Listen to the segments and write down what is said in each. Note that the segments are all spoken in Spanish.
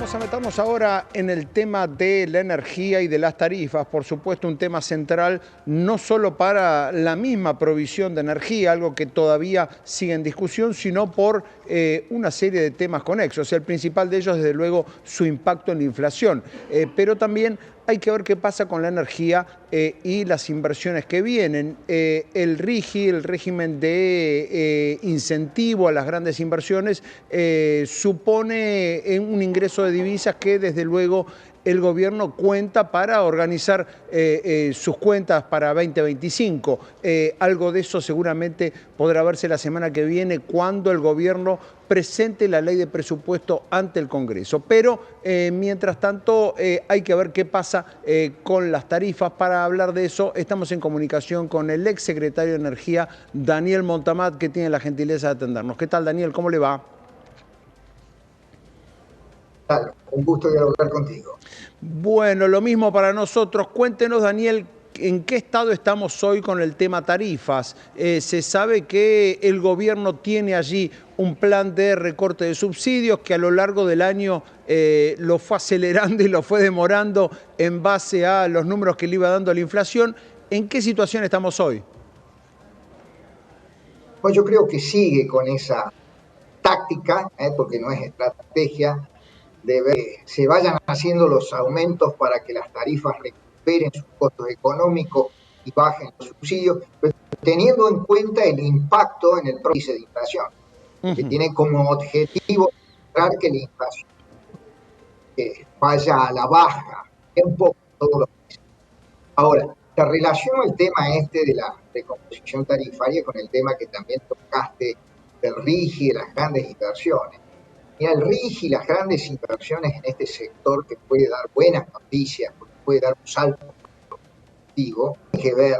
Vamos a meternos ahora en el tema de la energía y de las tarifas. Por supuesto, un tema central no solo para la misma provisión de energía, algo que todavía sigue en discusión, sino por una serie de temas conexos. El principal de ellos, desde luego, su impacto en la inflación. Pero también hay que ver qué pasa con la energía y las inversiones que vienen. El RIGI, el régimen de incentivo a las grandes inversiones, supone un ingreso de divisas que desde luego el gobierno cuenta para organizar sus cuentas para 2025. Algo de eso seguramente podrá verse la semana que viene cuando el gobierno presente la ley de presupuesto ante el Congreso. Pero mientras tanto hay que ver qué pasa con las tarifas. Para hablar de eso estamos en comunicación con el ex secretario de Energía, Daniel Montamat, que tiene la gentileza de atendernos. ¿Qué tal, Daniel? ¿Cómo le va? Un gusto dialogar contigo. Bueno, lo mismo para nosotros. Cuéntenos, Daniel, ¿en qué estado estamos hoy con el tema tarifas? Se sabe que el gobierno tiene allí un plan de recorte de subsidios que a lo largo del año lo fue acelerando y lo fue demorando en base a los números que le iba dando la inflación. ¿En qué situación estamos hoy? Pues yo creo que sigue con esa táctica, porque no es estrategia, de ver que se vayan haciendo los aumentos para que las tarifas recuperen sus costos económicos y bajen los subsidios, pero teniendo en cuenta el impacto en el índice de inflación, que tiene como objetivo lograr que la inflación vaya a la baja, un poco todos los meses. Ahora, te relaciono el tema este de la recomposición tarifaria con el tema que también tocaste del RIGI y de las grandes inversiones. Mira, el RIGI y las grandes inversiones en este sector que puede dar buenas noticias, porque puede dar un salto positivo, tiene que ver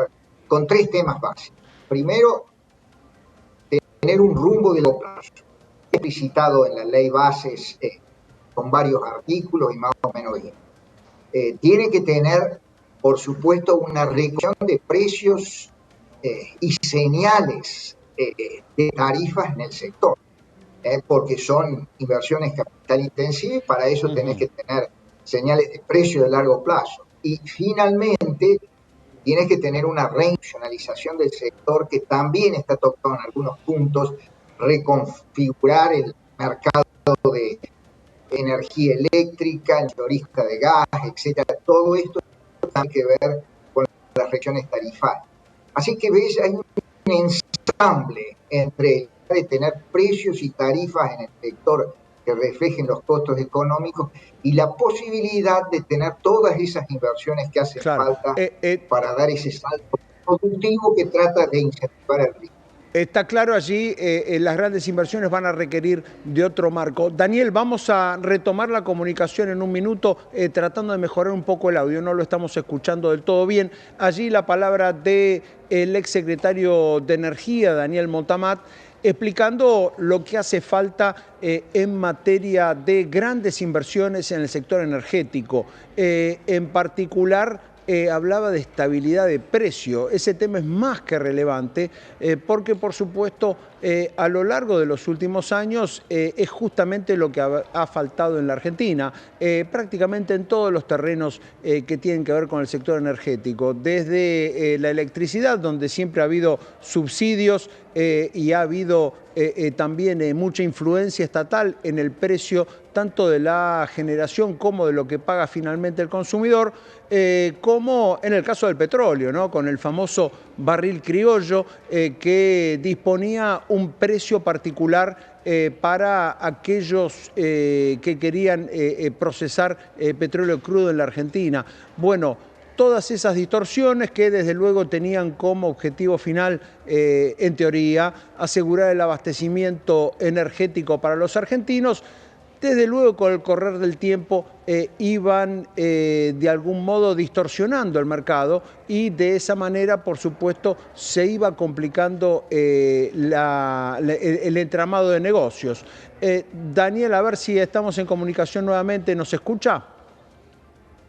con tres temas básicos. Primero, tener un rumbo de largo plazo, explicitado en la ley bases con varios artículos y más o menos bien. Tiene que tener, por supuesto, una reducción de precios y señales de tarifas en el sector, porque son inversiones capital intensivas y para eso tenés que tener señales de precio de largo plazo. Y finalmente, tienes que tener una reindustrialización del sector que también está tocado en algunos puntos, reconfigurar el mercado de energía eléctrica, mayorista de gas, etcétera. Todo esto tiene que ver con las regiones tarifarias. Así que ves, hay un ensamble entre de tener precios y tarifas en el sector que reflejen los costos económicos y la posibilidad de tener todas esas inversiones que hacen falta para dar ese salto productivo que trata de incentivar el ritmo. Está claro, allí las grandes inversiones van a requerir de otro marco. Daniel, vamos a retomar la comunicación en un minuto tratando de mejorar un poco el audio, no lo estamos escuchando del todo bien. Allí la palabra del exsecretario de Energía, Daniel Montamat, explicando lo que hace falta en materia de grandes inversiones en el sector energético. En particular, hablaba de estabilidad de precio. Ese tema es más que relevante porque, por supuesto, a lo largo de los últimos años es justamente lo que ha faltado en la Argentina, prácticamente en todos los terrenos que tienen que ver con el sector energético, desde la electricidad, donde siempre ha habido subsidios y ha habido también mucha influencia estatal en el precio tanto de la generación como de lo que paga finalmente el consumidor, como en el caso del petróleo, ¿no? Con el famoso barril criollo que disponía un precio particular para aquellos que querían procesar petróleo crudo en la Argentina. Bueno, todas esas distorsiones que desde luego tenían como objetivo final, en teoría, asegurar el abastecimiento energético para los argentinos, desde luego con el correr del tiempo iban de algún modo distorsionando el mercado y de esa manera, por supuesto, se iba complicando el entramado de negocios. Daniel, a ver si estamos en comunicación nuevamente, ¿nos escucha?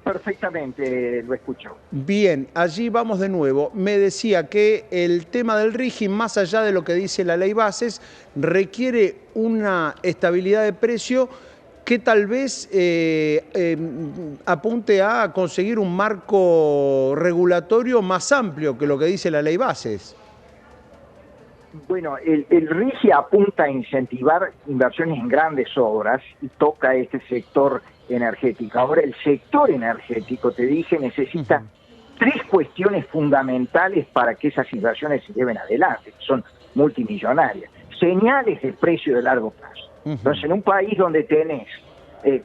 Perfectamente, lo escucho. Bien, allí vamos de nuevo. Me decía que el tema del RIGI, más allá de lo que dice la ley bases, requiere una estabilidad de precio que tal vez apunte a conseguir un marco regulatorio más amplio que lo que dice la ley Bases. Bueno, el RIGI apunta a incentivar inversiones en grandes obras y toca este sector energético. Ahora, el sector energético, te dije, necesita tres cuestiones fundamentales para que esas inversiones se lleven adelante, que son multimillonarias. Señales de precio de largo plazo. Entonces, en un país donde tenés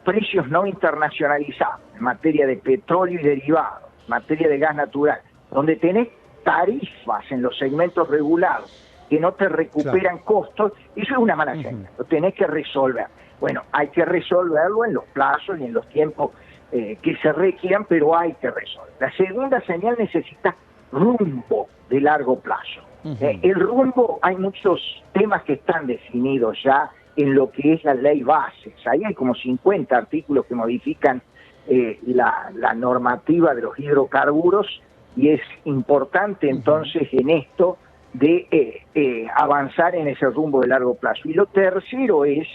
precios no internacionalizados en materia de petróleo y derivados, en materia de gas natural, donde tenés tarifas en los segmentos regulados que no te recuperan costos, eso es una mala señal, lo tenés que resolver. Bueno, hay que resolverlo en los plazos y en los tiempos que se requieran, pero hay que resolver. La segunda señal necesita rumbo de largo plazo. El rumbo, hay muchos temas que están definidos ya en lo que es la ley Bases. Ahí hay como 50 artículos que modifican la normativa de los hidrocarburos y es importante entonces en esto de avanzar en ese rumbo de largo plazo. Y lo tercero es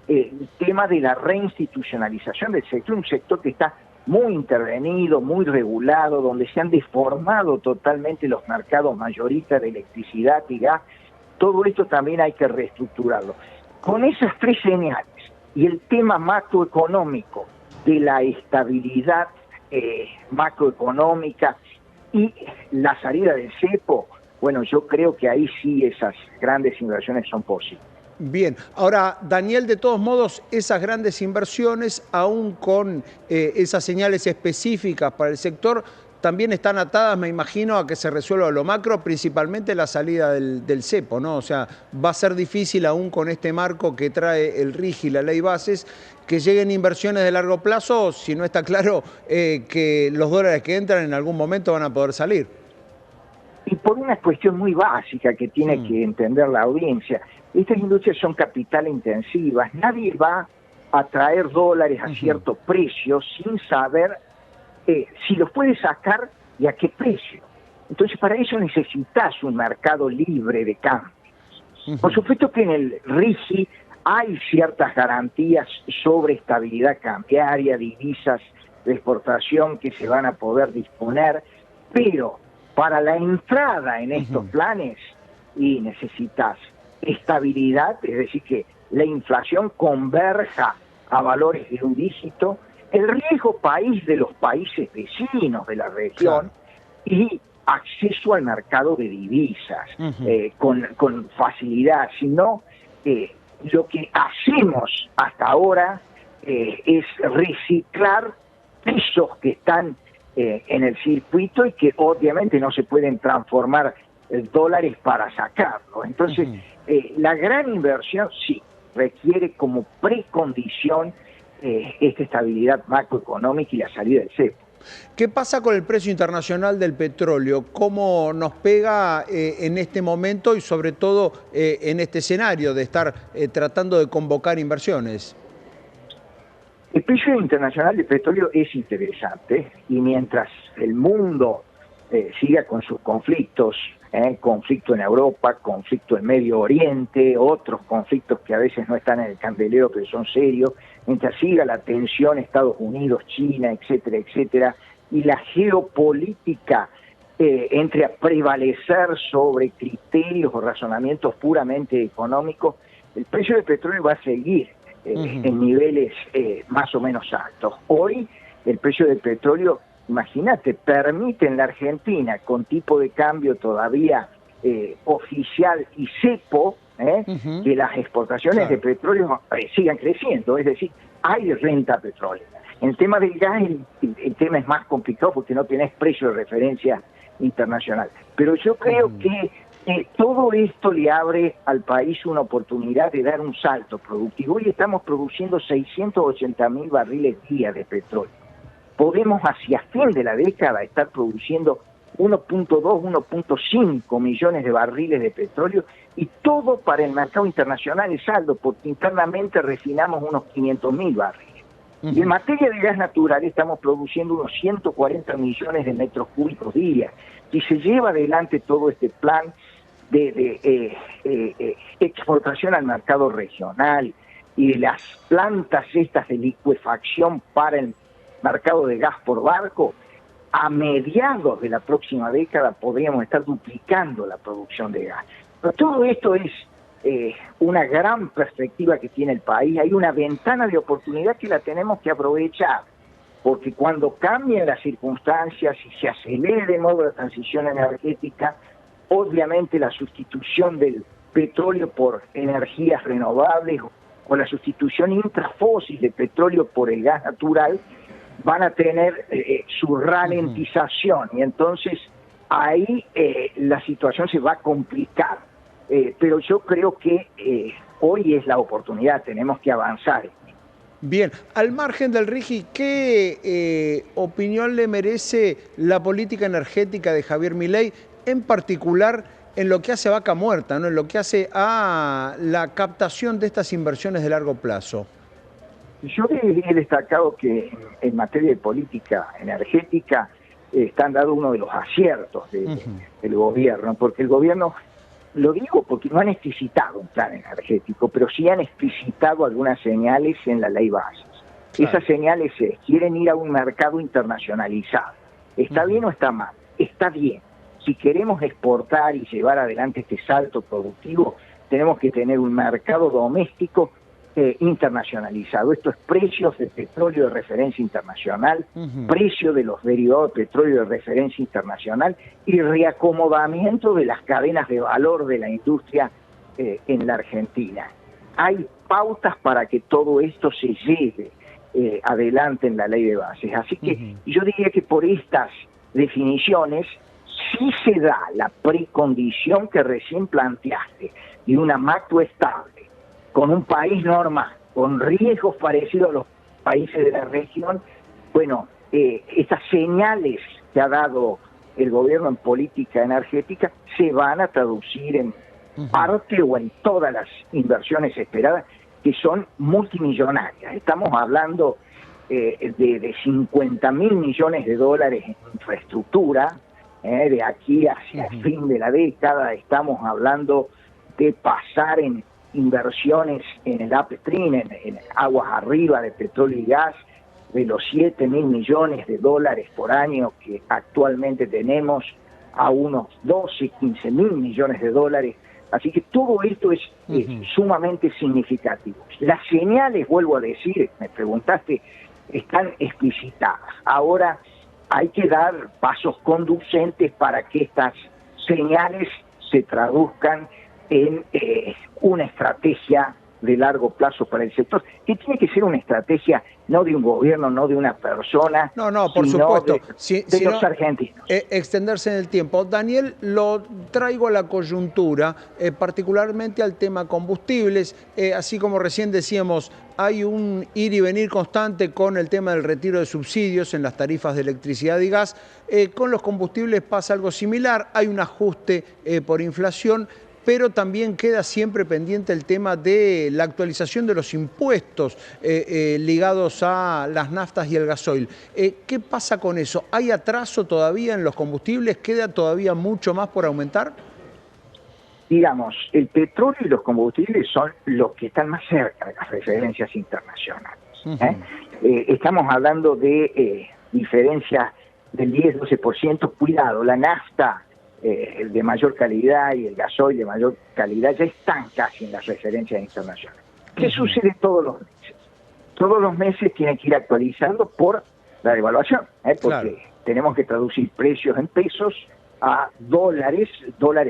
el tema de la reinstitucionalización del sector, un sector que está muy intervenido, muy regulado, donde se han deformado totalmente los mercados mayoristas de electricidad y gas. Todo esto también hay que reestructurarlo. Con esas tres señales y el tema macroeconómico de la estabilidad macroeconómica y la salida del cepo, bueno, yo creo que ahí sí esas grandes inversiones son posibles. Bien, ahora, Daniel, de todos modos, esas grandes inversiones, aún con esas señales específicas para el sector, también están atadas, me imagino, a que se resuelva lo macro, principalmente la salida del cepo, ¿no? O sea, va a ser difícil aún con este marco que trae el RIGI y la ley Bases, que lleguen inversiones de largo plazo, si no está claro que los dólares que entran en algún momento van a poder salir. Y por una cuestión muy básica que tiene que entender la audiencia, estas industrias son capital intensivas, nadie va a traer dólares a cierto precio sin saber si los puede sacar y a qué precio. Entonces, para eso necesitas un mercado libre de cambios. Por supuesto que en el RIGI hay ciertas garantías sobre estabilidad cambiaria, divisas de exportación que se van a poder disponer, pero para la entrada en estos planes y necesitas estabilidad, es decir, que la inflación converja a valores de un dígito, el riesgo país de los países vecinos de la región y acceso al mercado de divisas con facilidad, sino lo que hacemos hasta ahora es reciclar pesos que están en el circuito y que obviamente no se pueden transformar dólares para sacarlo. Entonces, la gran inversión sí requiere como precondición esta estabilidad macroeconómica y la salida del cepo. ¿Qué pasa con el precio internacional del petróleo? ¿Cómo nos pega en este momento y sobre todo en este escenario de estar tratando de convocar inversiones? El precio internacional del petróleo es interesante y mientras el mundo siga con sus conflictos, conflicto en Europa, conflicto en Medio Oriente, otros conflictos que a veces no están en el candelero pero son serios, mientras siga la tensión Estados Unidos, China, etcétera, etcétera, y la geopolítica entre a prevalecer sobre criterios o razonamientos puramente económicos, el precio del petróleo va a seguir en niveles más o menos altos. Hoy el precio del petróleo, imagínate, permite en la Argentina, con tipo de cambio todavía oficial y cepo, que las exportaciones de petróleo sigan creciendo, es decir, hay renta petrolera. En el tema del gas, el tema es más complicado porque no tenés precio de referencia internacional. Pero yo creo que todo esto le abre al país una oportunidad de dar un salto productivo. Hoy estamos produciendo 680.000 barriles día de petróleo. Podemos hacia fin de la década estar produciendo 1.2, 1.5 millones de barriles de petróleo y todo para el mercado internacional es saldo porque internamente refinamos unos 500.000 barriles. Y en materia de gas natural estamos produciendo unos 140 millones de metros cúbicos día. Si se lleva adelante todo este plan de exportación al mercado regional, y de las plantas estas de licuefacción para el mercado de gas por barco, a mediados de la próxima década podríamos estar duplicando la producción de gas. Pero todo esto es una gran perspectiva que tiene el país. Hay una ventana de oportunidad que la tenemos que aprovechar, porque cuando cambien las circunstancias y se acelere de nuevo la transición energética, obviamente la sustitución del petróleo por energías renovables o la sustitución intrafósil de petróleo por el gas natural van a tener su ralentización, y entonces ahí la situación se va a complicar. Pero yo creo que hoy es la oportunidad, tenemos que avanzar. Bien, al margen del RIGI, ¿qué opinión le merece la política energética de Javier Milei, en particular en lo que hace a Vaca Muerta, ¿no? En lo que hace a la captación de estas inversiones de largo plazo? Yo he destacado que en materia de política energética están dando uno de los aciertos del gobierno, porque el gobierno, lo digo porque no han explicitado un plan energético, pero sí han explicitado algunas señales en la ley bases. Claro. Esas señales quieren ir a un mercado internacionalizado. ¿Está bien o está mal? Está bien. Si queremos exportar y llevar adelante este salto productivo, tenemos que tener un mercado doméstico internacionalizado. Esto es precios de petróleo de referencia internacional, precio de los derivados de petróleo de referencia internacional y reacomodamiento de las cadenas de valor de la industria en la Argentina. Hay pautas para que todo esto se lleve adelante en la ley de bases. Así que yo diría que por estas definiciones sí se da la precondición que recién planteaste de una macro estable, con un país normal, con riesgos parecidos a los países de la región. Bueno, estas señales que ha dado el gobierno en política energética se van a traducir en parte o en todas las inversiones esperadas, que son multimillonarias. Estamos hablando de 50.000 millones de dólares en infraestructura, de aquí hacia el fin de la década. Estamos hablando de pasar en inversiones en el upstream, en aguas arriba de petróleo y gas, de los 7.000 millones de dólares por año que actualmente tenemos a unos 12, 15.000 millones de dólares. Así que todo esto es sumamente significativo. Las señales, vuelvo a decir, me preguntaste, están explicitadas. Ahora hay que dar pasos conducentes para que estas señales se traduzcan en una estrategia de largo plazo para el sector, que tiene que ser una estrategia no de un gobierno, no de una persona, no, por supuesto, de los argentinos. Extenderse en el tiempo. Daniel, lo traigo a la coyuntura, particularmente al tema combustibles, así como recién decíamos, hay un ir y venir constante con el tema del retiro de subsidios en las tarifas de electricidad y gas. Con los combustibles pasa algo similar, hay un ajuste por inflación, pero también queda siempre pendiente el tema de la actualización de los impuestos ligados a las naftas y el gasoil. ¿Qué pasa con eso? ¿Hay atraso todavía en los combustibles? ¿Queda todavía mucho más por aumentar? Digamos, el petróleo y los combustibles son los que están más cerca de las referencias internacionales. Estamos hablando de diferencias del 10-12%. Cuidado, la nafta el de mayor calidad y el gasoil de mayor calidad ya están casi en las referencias internacionales. ¿Qué sucede todos los meses? Todos los meses tienen que ir actualizando por la devaluación, porque claro, tenemos que traducir precios en pesos a dólares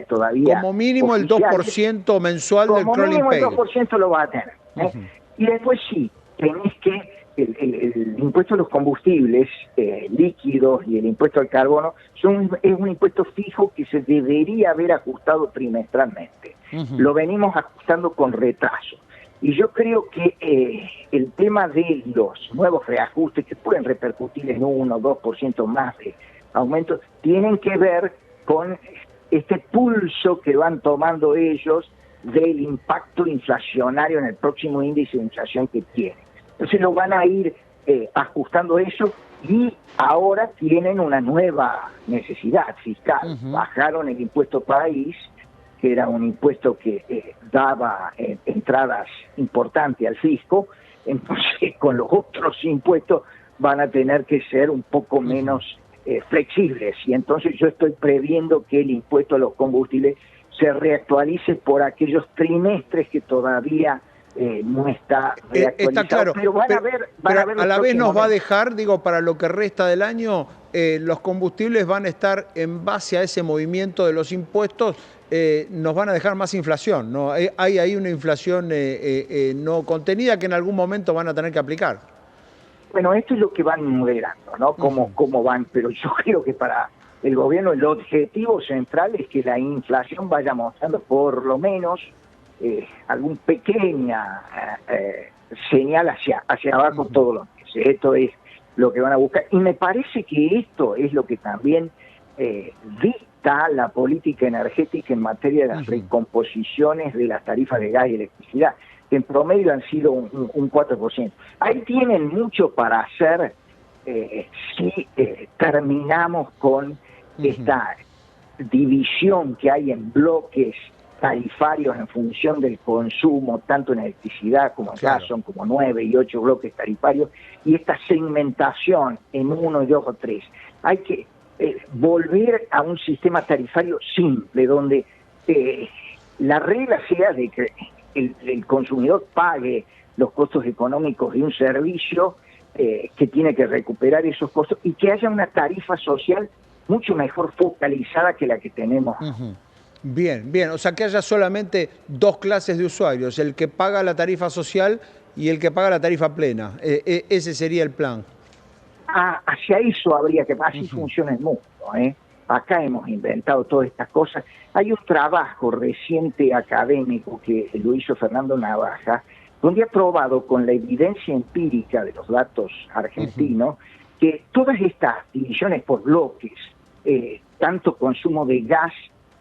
todavía. Como mínimo el 2% mensual del crawling pay. Como mínimo el 2% lo va a tener. Y después sí, tenés que el impuesto a los combustibles líquidos y el impuesto al carbono es un impuesto fijo que se debería haber ajustado trimestralmente. Lo venimos ajustando con retraso. Y yo creo que el tema de los nuevos reajustes que pueden repercutir en 1 o 2% más de aumentos, tienen que ver con este pulso que van tomando ellos del impacto inflacionario en el próximo índice de inflación que tienen. Entonces lo van a ir ajustando eso, y ahora tienen una nueva necesidad fiscal. Bajaron el impuesto país que era un impuesto que daba entradas importantes al fisco. Entonces, con los otros impuestos van a tener que ser un poco menos flexibles. Y entonces yo estoy previendo que el impuesto a los combustibles se reactualice por aquellos trimestres que todavía no está reactualizado. Está claro, pero van a ver a la vez nos va a dejar, digo, para lo que resta del año, los combustibles van a estar en base a ese movimiento de los impuestos, nos van a dejar más inflación, ¿no? Hay ahí una inflación no contenida que en algún momento van a tener que aplicar. Bueno, esto es lo que van moderando, ¿no? Cómo van, pero yo creo que para el gobierno el objetivo central es que la inflación vaya mostrando por lo menos algún pequeña señal hacia abajo todos los meses. Esto es lo que van a buscar. Y me parece que esto es lo que también dicta la política energética en materia de las recomposiciones de las tarifas de gas y electricidad, que en promedio han sido un 4%. Ahí tienen mucho para hacer si terminamos con esta división que hay en bloques tarifarios en función del consumo, tanto en electricidad como en gas, son como 9 y 8 bloques tarifarios, y esta segmentación en 1, 2 o 3. Hay que volver a un sistema tarifario simple, donde la regla sea de que el consumidor pague los costos económicos de un servicio que tiene que recuperar esos costos, y que haya una tarifa social mucho mejor focalizada que la que tenemos. Bien, bien, o sea que haya solamente dos clases de usuarios, el que paga la tarifa social y el que paga la tarifa plena. Ese sería el plan. Hacia eso habría que, así funciona el mundo, Acá hemos inventado todas estas cosas. Hay un trabajo reciente académico que lo hizo Fernando Navaja, donde ha probado con la evidencia empírica de los datos argentinos que todas estas divisiones por bloques, tanto consumo de gas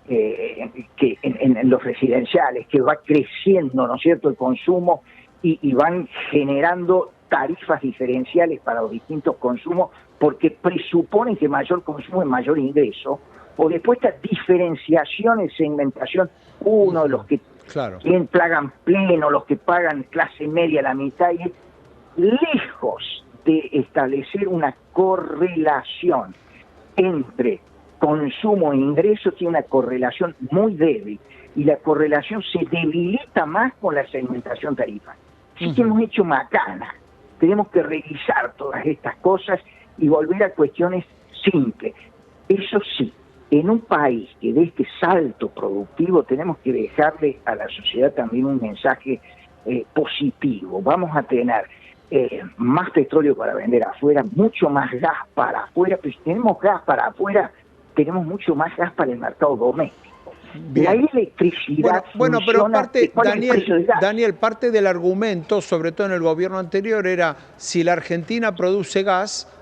que en los residenciales, que va creciendo, ¿no es cierto?, el consumo y van generando tarifas diferenciales para los distintos consumos, porque presuponen que mayor consumo es mayor ingreso, o después esta diferenciación en segmentación, uno de los que quien pagan pleno, los que pagan clase media, la mitad, y lejos de establecer una correlación entre consumo e ingreso, tiene una correlación muy débil, y la correlación se debilita más con la segmentación tarifaria. Así que hemos hecho macana. Tenemos que revisar todas estas cosas y volver a cuestiones simples. Eso sí, en un país que dé este salto productivo, tenemos que dejarle a la sociedad también un mensaje positivo. Vamos a tener más petróleo para vender afuera, mucho más gas para afuera, pero si tenemos gas para afuera, tenemos mucho más gas para el mercado doméstico. Bien. La electricidad bueno, pero parte, Daniel, Daniel, parte del argumento, sobre todo en el gobierno anterior, era si la Argentina produce gas,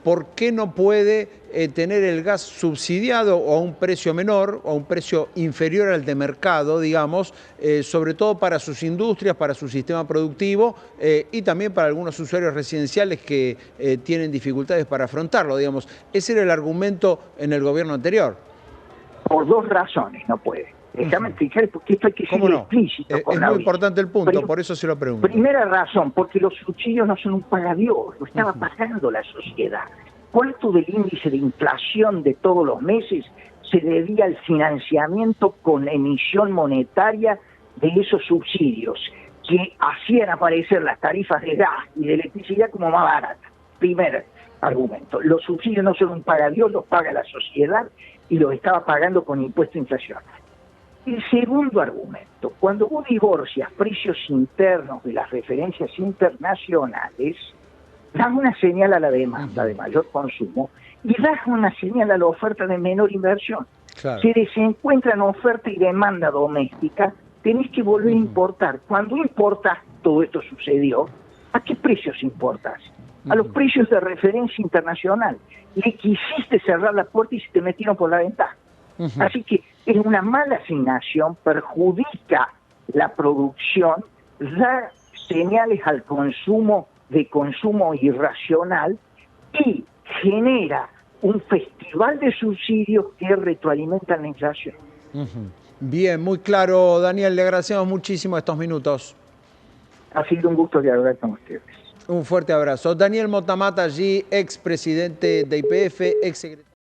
¿por qué no puede tener el gas subsidiado o a un precio menor o a un precio inferior al de mercado, digamos, sobre todo para sus industrias, para su sistema productivo y también para algunos usuarios residenciales que tienen dificultades para afrontarlo, digamos? Ese era el argumento en el gobierno anterior. Por dos razones no puede. Déjame explicar, porque esto hay que ser explícito. Es muy importante el punto, por eso se lo pregunto. Primera razón, porque los subsidios no son un pagadiós, lo estaba pagando la sociedad. ¿Cuánto del índice de inflación de todos los meses se debía al financiamiento con emisión monetaria de esos subsidios que hacían aparecer las tarifas de gas y de electricidad como más baratas? Primer argumento. Los subsidios no son un pagadiós, los paga la sociedad y los estaba pagando con impuesto inflacionario. El segundo argumento, cuando vos divorcias precios internos de las referencias internacionales, das una señal a la demanda de mayor consumo y das una señal a la oferta de menor inversión. Claro. Si se encuentran oferta y demanda doméstica, tenés que volver a importar. Cuando importas, todo esto sucedió, ¿a qué precios importas? A los precios de referencia internacional. Le quisiste cerrar la puerta y se te metieron por la ventana. Así que es una mala asignación, perjudica la producción, da señales al consumo de consumo irracional y genera un festival de subsidios que retroalimentan la inflación. Bien, muy claro, Daniel, le agradecemos muchísimo estos minutos. Ha sido un gusto dialogar con ustedes. Un fuerte abrazo. Daniel Motamata allí, expresidente de YPF, exsecretario.